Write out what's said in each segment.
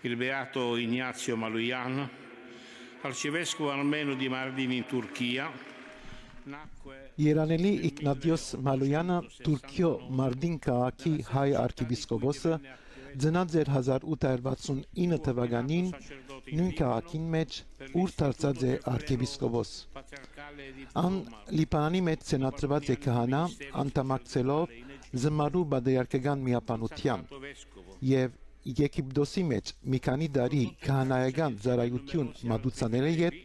il Beato Ignazio Maluyan, arcivescovo armeno di Mardin in Turchia. Երանելի Իգնատիոս Մալոյանը Թուրքիո Մարդին քաղաքի հայ արքեպիսկոպոսը ծնած էր 1869 թվականին նույն քաղաքին մեջ, ուր դարձած է արքեպիսկոպոս։ Ան Լիբանանի մեջ սենատրված է քահանա, անդամակցելով զմարու բادرիարքական միապանության եւ Եգիպտոսի մեջ մի քանի տարի քահանայական ծառայություն մատուցաների հետ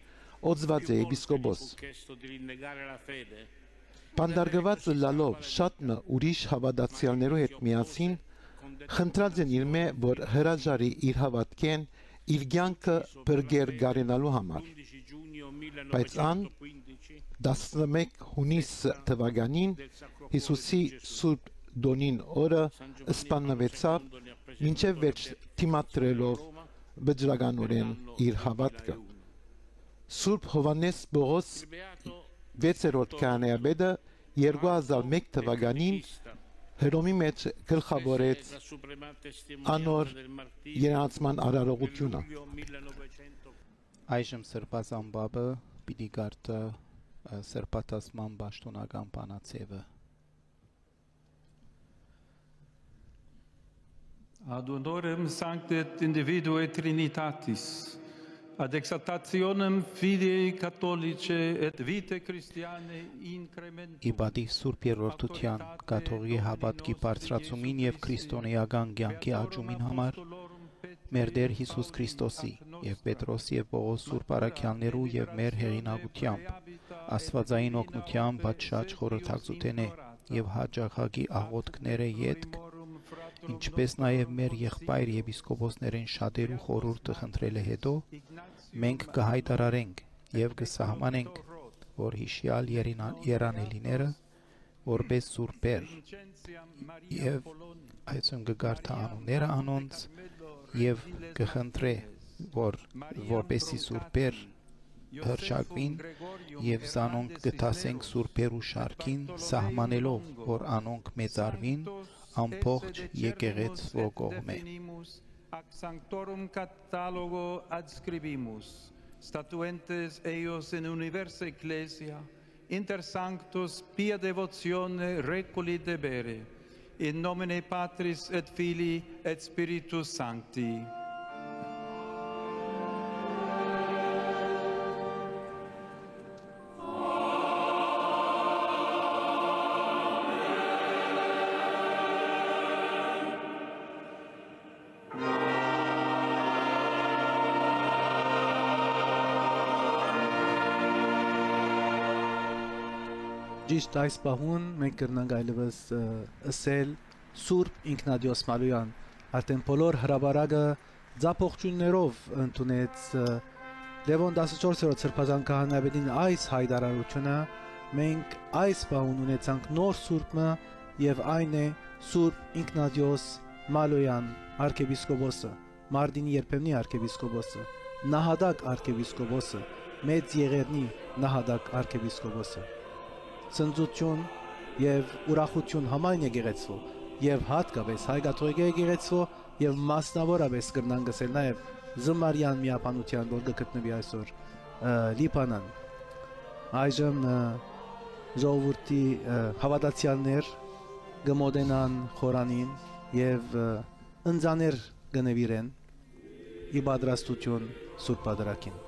օծված է եպիսկոպոս։ Պանդարգված լալով շատը ուրիշ հավատացյալներու հետ միասին խնդրած են իր մե, որ հրաժարի իր հավատքեն իր կյանքը բրգեր գարենալու համար։ Բայց ան 11 հունիս թվականին Հիսուսի Սուրբ Դոնին օրը սպաննվեցավ, մինչև վերջ թիմադրելով բջրականորեն իր հավատքը։ Սուրբ Հովանես Բողոս 6-րդ քահանայապետը 2001 թվականին Հռոմի մեջ գլխավորեց անոր երանացման արարողությունը։ Այժմ սրբազան բաբը պիտի գարտը սրբատասման պաշտոնական բանացևը։ Ad honorem sanctet individue Trinitatis, ad exaltationem fidei catholicae et vitae Christianae incrementum. Իբադի Սուրբ Երրորդության կաթողիկի հավատքի բարձրացումին եւ քրիստոնեական կյանքի աճումին համար մեր Տեր Հիսուս Քրիստոսի եւ Պետրոսի եւ Պողոս Սուրբ առաքյալներու եւ մեր հեղինակությամբ Աստվածային օգնությամբ բաճշաճ խորհրդակցութենե եւ հաջողակի աղոթքները յետք, ինչպես նաև մեր եղբայր եպիսկոպոսներին շատերու խորհուրդը խնդրելը հետո մենք կհայտարարենք եւ կսահմանենք, որ հիշյալ երանելիները որպես սուրբեր եւ այսօր կգարտա անունները անոնց եւ կխնդրե, որ որպեսի սուրբեր հրճակվին եւ զանոնք կտասենք սուրբերու շարքին սահմանելով, որ անոնք մեծարվին ամբողջ եկեղեցու կողմէ։ Ac sanctorum catalogo adscribimus, statuentes eios in universa ecclesia, inter sanctos pia devotione reculi debere, in nomine Patris et Filii et Spiritus Sancti. Ճիշտ այս պահուն մենք կրնանք այլևս ասել Սուրբ Իգնատիոս Մալոյան արդեն բոլոր հրաբարակը ձապողջուններով ընդունեց Լևոն 14-րդ սրբազան քահանայապետին այս հայտարարությունը մենք այս պահուն ունեցանք նոր սուրբը եւ այն է Սուրբ Իգնատիոս Մալոյան arczepiskopos Mardini երբեմնի arczepiskopos Նահադակ arczepiskopos Մեծ Եղեռնի Նահադակ arczepiskopos Ծնծություն եւ ուրախություն համայն եկեղեցու եւ հատկապես հայ կաթողիկ եկեղեցու եւ մասնավորապես կրնան գսել նաեւ զմարյան միապանության որ գտնվի այսօր Լիբանան այժմ ժողովրդի հավատացյալներ գմոդենան խորանին եւ ընձաներ գնվիրեն ի պատրաստություն Սուրբ Պատարագին